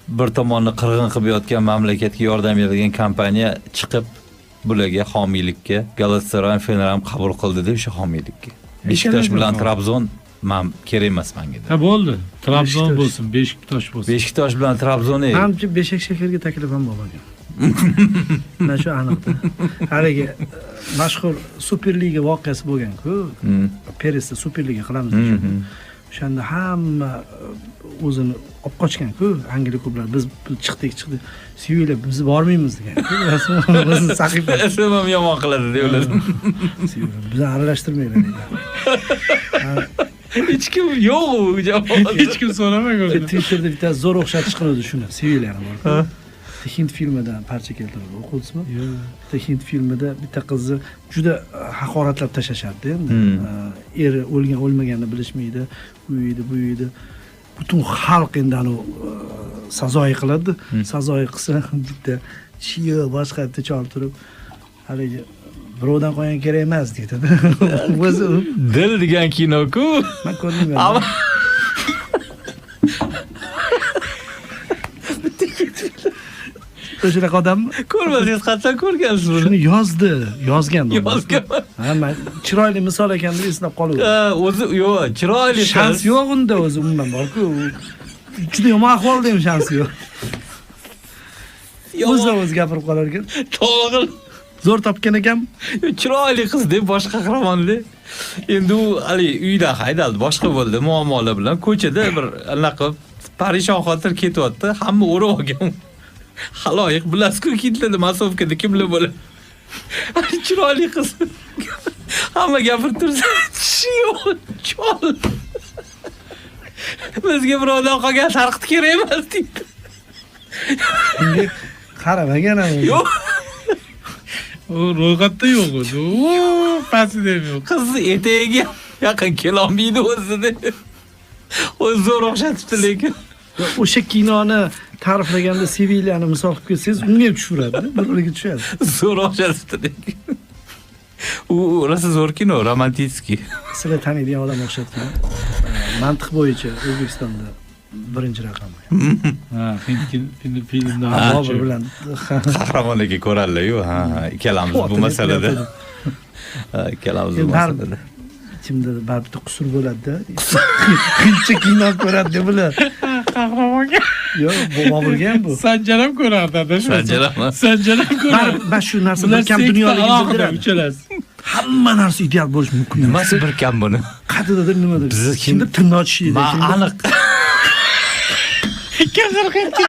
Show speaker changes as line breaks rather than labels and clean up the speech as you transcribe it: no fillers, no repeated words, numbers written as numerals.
bir tomonni qirg'in qilib yotgan mamlakatga yordam beradigan kompaniya chiqib bularga homiylikka Galatasaray Fenerbahçe qabul qildi-da o'sha homiylikka. Beşiktaş bilan Trabzon kerak emas menga.
Ha bo'ldi. Trabzon bo'lsin, Beşiktaş bo'lsin.
Beşiktaş bilan Trabzon
Hamchi Beshakşehirga taklif ham bo'lgan. Mana shu aniqda. Haligi mashhur Superliga voqeasi bo'lgan-ku. Peresda Superliga qilamiz degan. O'shanda hamma o'zini olib qochgan-ku, Angliya klublari. Biz chiqdik. Sevilla biz bormaymiz degan-ku. Bizni sahifasi
ham yomon qiladi deylar.
Sevilla bizni aralashtirmaydi deydi.
Hech kim yo'q u jamoada.
Hech kim so'ramagan.
Twitterda bitta zo'r o'xshatish qiladi shuni. Sevillani bor-ku. Hind filmidan parcha keltirib o'qidingizmi? Yo'q. Bitta Hind filmida bitta qizni juda haqoratlab tashlashardi endi. Eri o'lmaganini bilishmaydi, u uyida. Butun xalq endi anu sazoyi qiladi. Sazoyi qilsa bitta chiyo boshqa bitta chol turib haligi birovdan qolgan kerak emas deydi. O'zi
Dil degan kino-ku.
men ko'rmaganman. O'sha odammi?
Ko'rmadingiz, qachon ko'rgansiz buni?
Shuni yozgan.
Yozganman.
Ha, men chiroyli misol ekan deb eslab qoldim.
O'zi yo'q, chiroyli
Shans yo'q unda o'zi umuman bor-ku. Juda yomon ahvolda ham shans yo'q. O'z gapirib qolar ekan.
To'g'ri.
Zo'r topgan ekan.
Chiroyli qiz deb bosh qahramonlik. Endi u hali uydan haydaldi, boshqa bo'ldi, muammolar bilan ko'chada bir anaqa parishon xotir ketyapti, hamma o'rib olgan. Haloyiq bilasku kitlarni masofkada kimlar bo'ladi. Chiroyli qiz. Hamma gapirib tursa, tishi yo'q, chol. Bizga birovdan qolgan sarqit kerak emas deydi.
Bunga qaramagan ham.
Yo'q.
U ro'yxatda yo'q o'zi. Pasida yo'q.
Qiz etagiga yaqin kelolmaydi o'zida. O'zi zo'r o'xshatibdi lekin.
O'sha kinoni ta'riflaganda Sevillani misol qilib kelsangiz, unga ham tushiradi, bir-biriga tushadi.
Zo'r o'xshatibdi lekin. U rosa zo'r kino, romantik.
Sizlar taniydigan odam o'xshatgan. Mantiq bo'yicha O'zbekistonda birinchi raqam.
Ha, filmda
Bobur bilan
Qahramonlarga ko'radilar-yu, ha, ikkalamiz bu masalada. Ikkalamiz bu masalada.
Kimda bitta qusur bo'ladi-da. Qancha kino ko'radi deb bular.
qahramonga.
Yo'q, bu Boburga ham bu.
Sanjar ham ko'rardi-da shu. Sanjar ham ko'rardi.
Ben shu narsa bir kam dunyoligini bildiradi.
Uchalasiz.
Hamma narsa ideal bo'lishi mumkin.
Nimasi bir kam buni?
Qadidadir nimadir.
Bizni
kimdir tirnoq tishiydi.
Aniq.
Kasar